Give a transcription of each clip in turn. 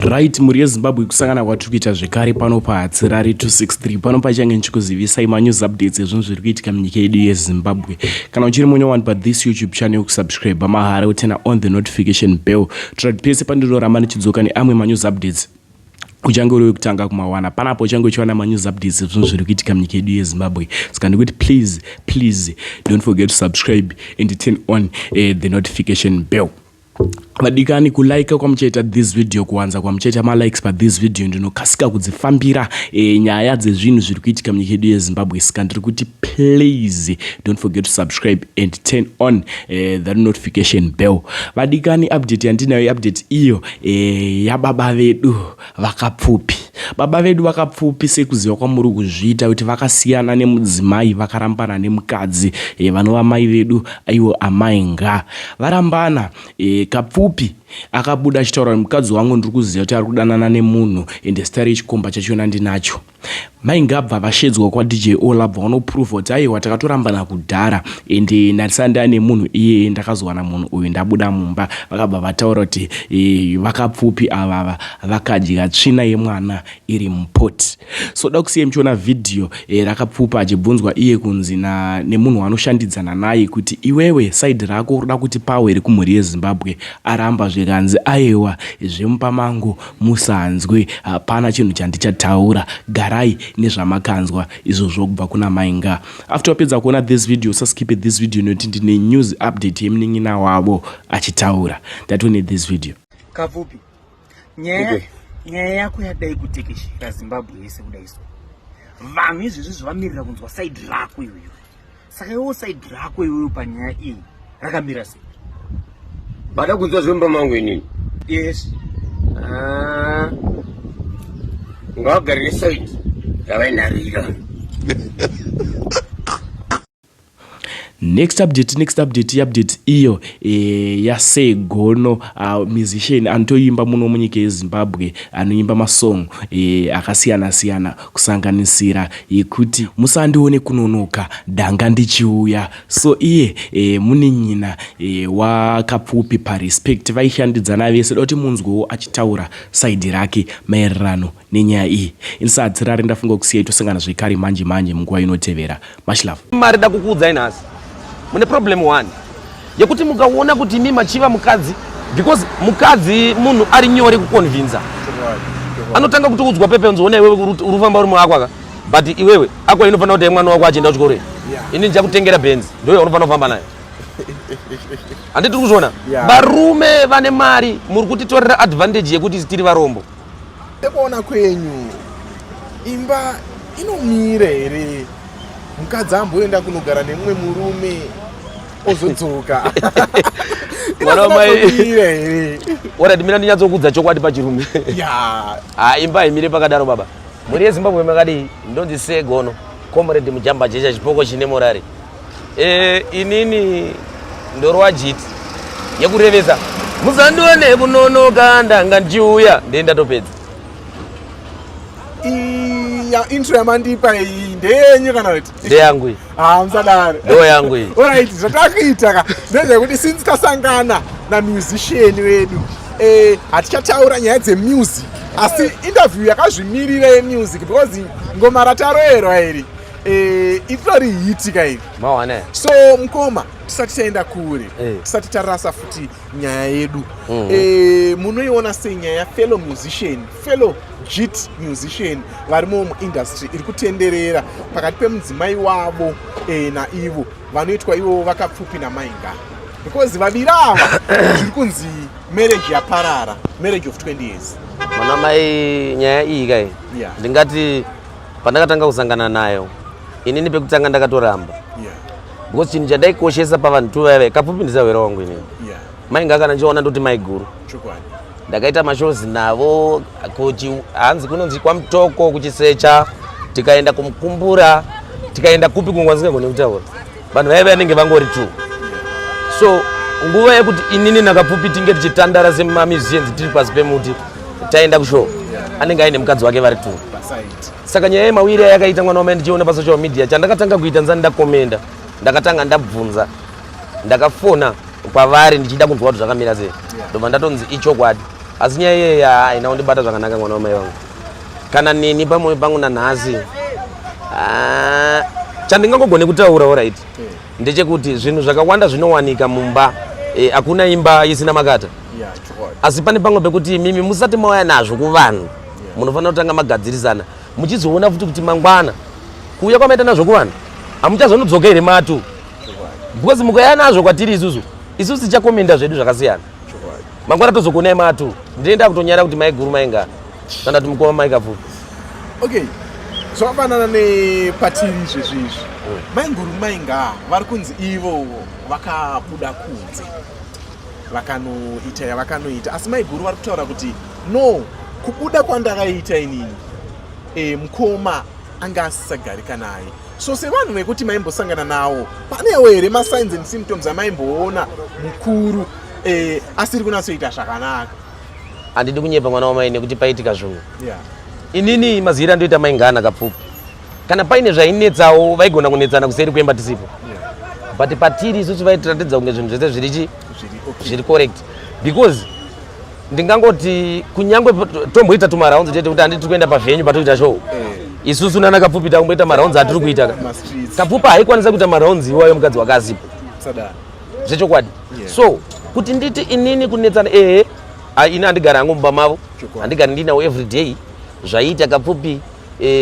Right, muri yeZimbabwe kusangana kwatiri kuita zvekare pano paHatsirari 263 pano pachange ndichikuzivisai manews updates ezvinhu zviri kuitika munyika yedu yeZimbabwe. Kana uchiri munyowani pa this YouTube channel kusubscribe mahara utena on the notification bell kuti pese pandinoramba ndichidzoka neamwe manews updates uchange uri wekutanga kumawana panapo uchange uchiwana manews updates ezvinhu zviri kuitika munyika yedu yeZimbabwe. Saka ndikuti please don't forget to subscribe and turn on the notification bell. Madikani kulike kwamuchaita this video, kuwanza kwamuchaita ma likes pa this video ndinokasika kudzifambira nyaya dzezvinhu zviri kuitika munyika yedu yeZimbabwe. Saka ndiri kuti please don't forget to subscribe and turn on that notification bell. Madikani update yandinayo update iyo yababa vedu vakapfupi. Baba vedu vakapfupi sekuziva kwamuri kuzviita kuti vakasiyana nemudzimai vakarambana nemukadzi vanova mai vedu aiwo amainga varambana. Kapfupi akabuda achitaura mukadzi wangu ndiri kuziva kuti ari kudanana nemunhu ende stari yechikomba chachona ndinacho. Mainga abva vashedzwa kwa DJ Ola abva vanoprova kuti aiwa takatorambana kudhara ende ndarisanda nemunhu iye ndakazowana munhu uyu ndabuda mumba. Vakabva vataura kuti vakapfupi ava vakadya tsvina yemwana iri mupoti. So da kusiya muchiona video rakapfupa achibvunzwa iye kunzi nemunhu wanoshandidzana naye kuti iwewe side rako unoda kuti paweri kumhuri yeZimbabwe aramba zvekanzi aiwa zvemupamango musanzwe hapana chinhu chandichataura garai nezvamakanzwa izvozvo kubva kuna mainga. After wapedza kuona this video usaskipe this video nekuti ndine news update yemunin'ina wavo achitaura. Ndatione this video. Kapfupi nyaya yako yadai kutekeshera Zimbabwe yese kudaiso. Vanhu izvezvi zvamirira kunzwa side rako iyoyo. Saka iwo side rako iyoyo panyaya iyi rakamira sei? Bada kunzwa zvemupamango inini? Yes. Ngavagarire side yavainarira. Next update iyo yasegono musician anotoimba muno munyika yeZimbabwe anoimba masong akasiyana kusanganisira yekuti musandione kunonoka danga ndichiuya. So iye Munin'ina waKapfupi parespect vaishandidzana vese doti munzwewo achitaura side rake maererano nenyaya iyi. Hatsirari ndafunga kusiya itosangana zvekare manje munguva inotevera. Much love. Mari da kukuudzai nhasi. Mune problem one yekuti mukaona kuti imi machiva mukadzi because mukadzi munhu ari nyore kuconvinza. Anotanga kutokudzwa pepe unzoona iwewe urufamba uri muako aka but iwewe ako inofanira kuti mwana wako achienda kuchikoro ini ndichakutengera benzi ndoyo unofanira kufamba nayo. Handiti kuzviona varume vane mari muri kutitorera advantage yekuti tiri varombo. Tekuona kwenyu imba inomira here mukadzi amboenda kunogara nemumwe murume ozodzoka. Mwana wamai orati mina ndinyatsokudza chokwadi pachirume. Imba imire pakadaro baba. Muri yeZimbabwe makadii ndonzi segono comrade mujamba jecha chipoko chine morari. Inini ndorwa jiti yekurevesa musandione kunonoka ndanga ndichiuya ndenda topedza. Intro yamandipa iyi ndeyenyu kana kuti? Ndeyangu iyi. Musadaro. Ndo yangu iyi. Alright, zvatakuita ka ndezvekuti since tasangana namusician wedu hatichataura nyaya dzemusic asi interview yakazvimirira yemusic because ngoma rataroerwa iri itori hitika iri. Mawana. So mukoma tisati taenda kure tisati tarasa futi nyaya yedu munoiona senyaya fellow musician varimo muindustry iri kutenderera pakati pemudzimai wavo naivo vanoitwa ivo vakapfupi namainga because vaviri ava zviri kunzi marriage yaparara, marriage of 20 years. Mwana mai nyaya iyi kai ndingati pandakatanga kusangana nayo inini pekutanga ndakatoramba because chinhu chadaikoshesa pavanhu tuvave Kapfupi ndisawera wangu inini mainga kana ndichiona ndoti mai guru ndakaita mashozi navo hanzi kunonzi kwamutoko kuchisecha tikaenda kumukumbura tikaenda kupi kungwanzingagone kutaura vanhu vaive vanenge vangori 2. So nguva yekuti inini naKapfupi tinge tichitandara semamusicians tiri pasi pemuti taenda kushow anenge aine mukadzi wake vari 2. Saka nyaya yemawiri yakaita mwana wamai ndichiona pasocial media chandakatanga kuita nzani ndakomenda ndakatanga ndabvunza ndakafona kwavari ndichida kunzwa kuti zvakamira sei ndobva ndatonzi ichokwadi asi nyaya iyeyi inondibata zvakanaka mwana wamai vangu. Kana nini pamwe pangu nanhasi chandingangogone kutaura right ndechekuti zvinhu zvakawanda zvinowanika mumba hakuna imba isina makata. Asi pane pamwe pekuti mimi musati mauya nazvo kuvanhu munofanira kutanga magadzirisana muchizoona futi kuti mangwana kuuya kwamaita nazvo kuvanhu hamuchazonodzoka here matu because mukauya nazvo kwatiri isusu tichakomenda zvedu zvakasiyana mangwana tozokonai matu. Ndinoenda kutonyara kuti maiguru mainga kana kuti mukoma maikapfupi. Okay, zvakafanana nepatiri zvezvizvi maiguru mainga vari kunzi ivo vakabuda kunze vakanoita yavakanoita, asi maiguru vari kutaura kuti no, kubuda kwandakaita inini mukoma anga asisagarika naye. So sevanhu vekuti maimbosangana nawo panewo here masigns and symptoms amaimboona mukuru asiri kunatsoita zvakanaka? Handidi kunyepa mwana wamai nekuti paitika zvimwe. Inini maziviro andoita maingana Kapfupi. Kana paine zvainetsawo vaigona kunetsana kuseri kwemba tisipo. But patiri isusu vaitiratidza kunge zvinhu zvese zviri correct. Because ndingangoti kunyangwe tomboita tumaraunzi chete kuti handiti kuenda pavhenyu patoita show. Isusu nana Kapfupi takumboita maraunzi atiri kuita. Kapfupi haikwanisa kuita maraunzi iwayo mukadzi wakazipo. Zvechokwadi. So kuti nditi inini kunetsana ini handigara hangu mumba mavo, handigara ndinawo everyday zvaita Kapfupi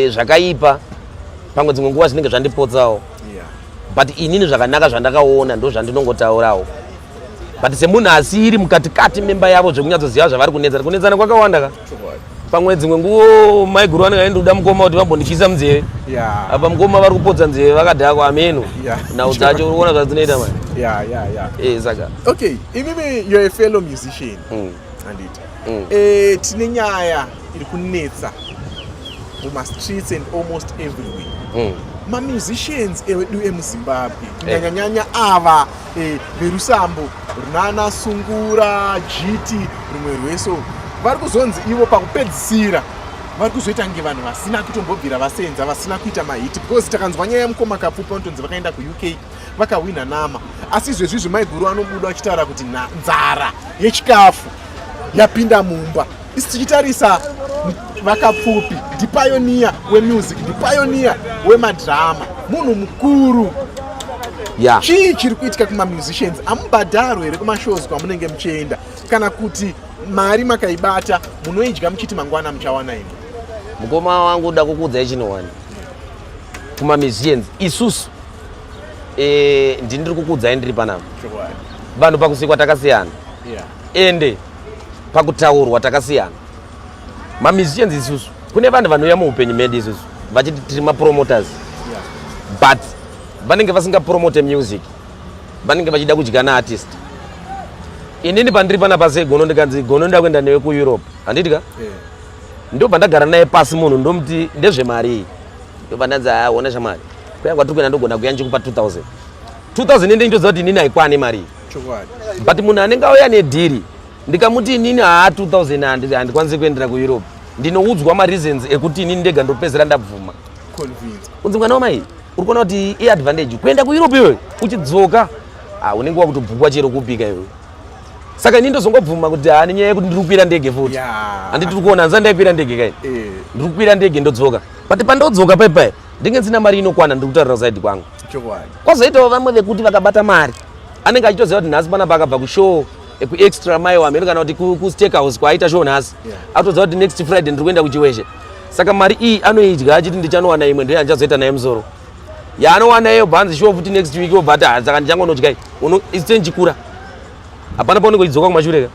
zvakaipa pamwe dzimwe nguva zvinenge zvandipotsawo. But inini zvakanaka zvandakaona ndo zvandinongotaurawo. But semunhu asiri mukatikati memba yavo zvekunyatsoziva zvavari kunetsana kwakawanda ka. Pamwe dzimwe nguva maiguru anenge aindoda mukoma kuti vambondichisa munzeve. Apa mukoma vari kupodza nzeve vakadhakwa ameno. Nhau dzacho uriona zvadzinoita mani. Saka. Okay, imimi you're a fellow musician. Tine nyaya iri kunetsa muma streets and almost everywhere. Ma-musicians edu emuZimbabwe kunyanya ava verusambo runana sungura jiti rumwe rweso vari kuzonzi ivo pakupedzisira vari kuzoita nge vanhu vasina kutombobvira vasenza vasina kuita mahiti because takanzwa nyaya yamukoma Kapfupi vanotonzi vakaenda kuUK vakawina nama. Asi izvezvizvi maiguru anobuda vachitaura kuti nzara yechikafu yapinda mumba. Isi tichitarisa vaKapfupi ndipioneer wemusic, ndipioneer wemadhirama, munhu mukuru. Chii chiri kuitika kuma-musicians? Amubhadharwe here kumashows kwamunenge muchienda kana kuti mari makaibata munoidya muchiti mangwana muchawana imi? Mukoma wangu uda kukudzai chinowani kuma-musicians isusu ndiri kukudzai ndiri panapa. Vanhu pakusikwa takasiyana ende pakutaurwa takasiyana. Ma-musicians isusu kune vanhu vanouya muupenyu medu isusu vachiti tiri ma-promoters but vanenge vasingapromote music, vanenge vachida kudya naartist. Inini pandiri panapa segono ndikanzi gono ndoda kuenda newe kuEurope handiti ka ndo pandagara naye pasi munhu ndomuti ndezvemari iyi ndopandanzi ona shamari kuya kwatiri kuenda ndogona kuya nchikupa 2000 ende ndoziva kuti inini haikwani mari iyi. But munhu anenge auya nedhiri ndikamuti inini 2000 handikwanisi kuendera kuEurope ndinoudzwa mareasons ekuti inini ndega ndopedzera ndabvuma. Unzi mwana wamai uri kuona kuti iadvantage kuenda kuEurope iwe uchidzoka unenge wakutobhukwa chero kupika iwe. Saka inini ndozongobvuma kuti nenyaya yekuti ndiri kukwira ndege futi handiti tiri kuona hanzi ndaikwira ndege kai ndiri kukwira ndege ndodzoka. But pandodzoka paipai ndinge ndisina mari inokwana ndiri kutaurira zaidi kwangu. Kwazoitawo vamwe vekuti vakabata mari anenge achitoziva kuti nhasi panapa akabva kushow ekuextra mile wamene kana kuti kusteakhouse kwaita show nhasi atoziva kuti next Friday ndiri kuenda kuchiweshe. Saka mari iyi anoidya achiti ndichanowana imwe ndiye handichazoita naye musoro yaanowana iyo bhanzi show futi next week obata saka ndichangonodya isitenjikura hapana paunenge uchidzoka kumashureka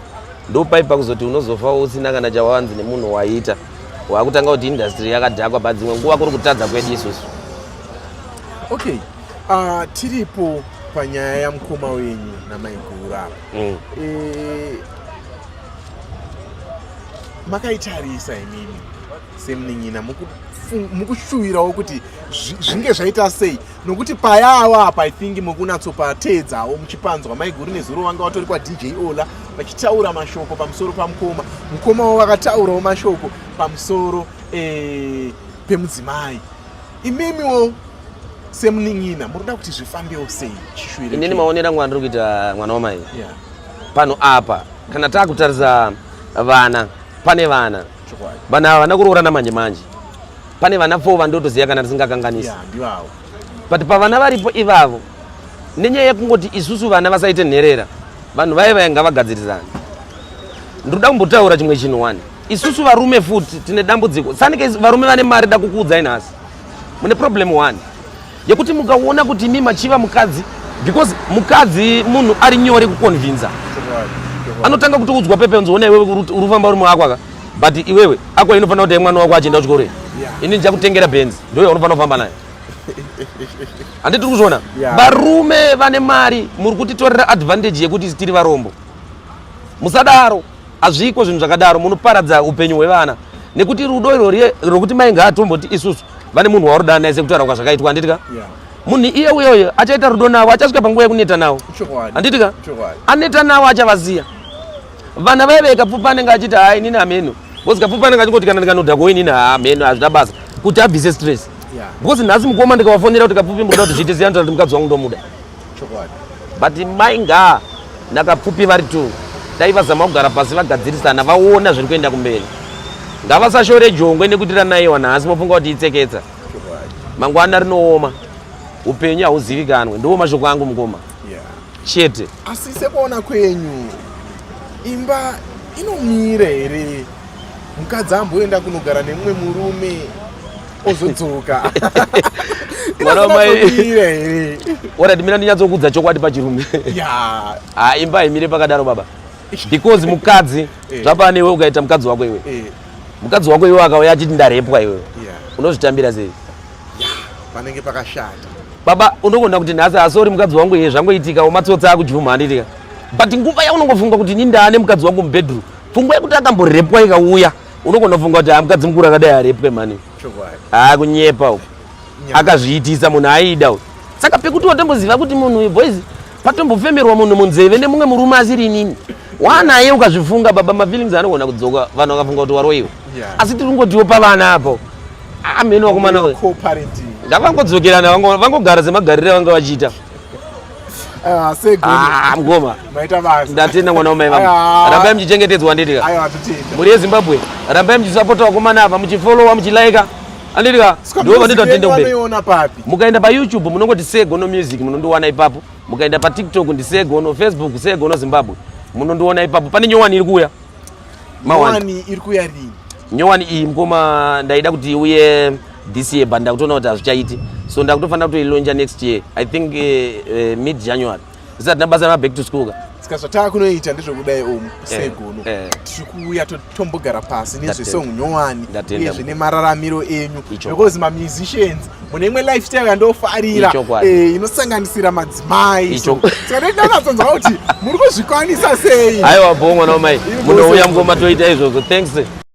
ndopaipa kuzoti unozofa usina kana chawanzi nemunhu waita wakutanga kuti industry yakadhakwa padzimwe nguva kuri kutadza kwedu isusu. Okay, tiripo panyaya yamukoma wenyu namaiguru apa makaitarisa imimi semunin'ina mukushuwirawo kuti zvinge zvaita sei nokuti payawo apa I think mukunatsopatedzawo muchipanzwa maiguru nezuro vanga vatori kwaDJ Ola vachitaura mashoko pamusoro pamukoma, mukomawo vakataurawo mashoko pamusoro pemudzimai. Imimiwo semunin'ina muroda kuti zvifambewo sei chishuwiro? Inini maonera mwandiri kuita mwana wamai pano apa kana takutarisa vana pane vana vana vana kuroorana manje manje pane vana 4 vandotoziva kana tisingakanganisa but pavana varipo ivavo nenyaya yekungoti isusu vana vasaite nherera vanhu vaiva vainga vagadzirisana. Ndoda kumbotaura chimwe chinhu 1 isusu varume futi tine dambudziko sanike varume vane mari da kukuudzai nhasi mune problem 1 yekuti mukaona kuti imi machiva mukadzi because mukadzi munhu ari nyore kuconvinza anotanga kutokudzwa pepe nzoona iwewe urufamba uri muakwaka but iwewe ako inofanira kuti mwana wako achienda kuchikoro ini ndichakutengera benzi ndoyo unofanira kufamba naye handiti kuzviona varume vane mari muri kutitorera advantage yekuti tiri varombo musadaro hazviko zvinhu zvakadaro munoparadza upenyu hwevana nekuti rudo irori rokuti mainga atomboti isusu vane munhu waruda naye sekutaura kwa zvakaitwa handitika munhu iye uyoyo achaita rudo navo achasvika panguva yekuneta navo handitika aneta navo achavaziya vana vaive Kapfupi anenge achiti hai inini hameno because Kapfupi anenge achingoti kana ndikanodhako inini hameno hazvina basa kuti abvise stress because nhasi mukoma ndikavafonera kuti Kapfupi mboda kuti zviite ziyani kuti mukadzi wangu ndomuda but mainga naKapfupi vari 2 dai vazama kugara pasi vagadzirisana vaona zviri kuenda kumberi ngavasashore jongwe nekuti ranaiwa nhasi mofunga kuti itseketsa mangwana rinooma upenyu hauzivikanwe ndiwo mashoko angu mukoma chete. Asi sekuona kwenyu imba inomira here mukadzi amboenda kunogara nemumwe murume ozodzoka mwanamira here orati mina ndinyatsokudza chokwadi pachirume imba haimire pakadaro baba because mukadzi zvapane iwe ukaita mukadzi wako iwe mukadzi wako iwe akauya achiti ndarepwa iwe unozvitambira sei panenge pakashata baba unokonda kuti nhasi asori mukadzi wangu iye zvangoitika matsotsa akujuma handitika but nguva yaunongofunga kuti ni ndane mukadzi wangu mubedroom pfungwa yekuti akamborepwa ikauya unokonda kufunga kuti mukadzi mukuru akadai arepwe mani kunyepa uko akazviitisa munhu aida uko saka pekuti watomboziva kuti munhu boys patombofemerwa munhu munzeve nemumwe murume asiri inini wanaye ukazvifunga baba mafeelings anogona kudzoka vanhu vakafunga kuti waroiwa asi tiringotiwo pavana apo ameno wakomana ndavangodzokerana vangogara semagarire vanga vachiita mgoma ndatenda mwana wamai vangu rambai muchichengetedzwa handitika muri yeZimbabwe rambai muchisapota vakomana apa muchifolowa muchilaika handitika ndo vandoita kutenda kumberi mukaenda paYouTube munongoti Segono Music munondiwana ipapo mukaenda paTikTok ndi Segono Facebook Segono Zimbabwe munondiona ipapo pane nyowani iri kuuya nyowani iri kuuya rini nyowani iyi mkoma ndaida kuti uye this year but ndakutoona kuti hazvichaiti so ndakutofanira kutoilonja next year I think mid January zisati nabasa na back to school ka sikazvatava kunoita ndezvokudai Segono tiri kuuya tombogara pasi nezvesong nyowani uye zvine mararamiro enyu because mamusicians mune imwe lifestyle yandofarira inosanganisira madzimai saka ndanatsonzwa kuti muri kuzvikwanisa sei aiwa bo mwana wamai munouya mngoma toita izvozvo thanks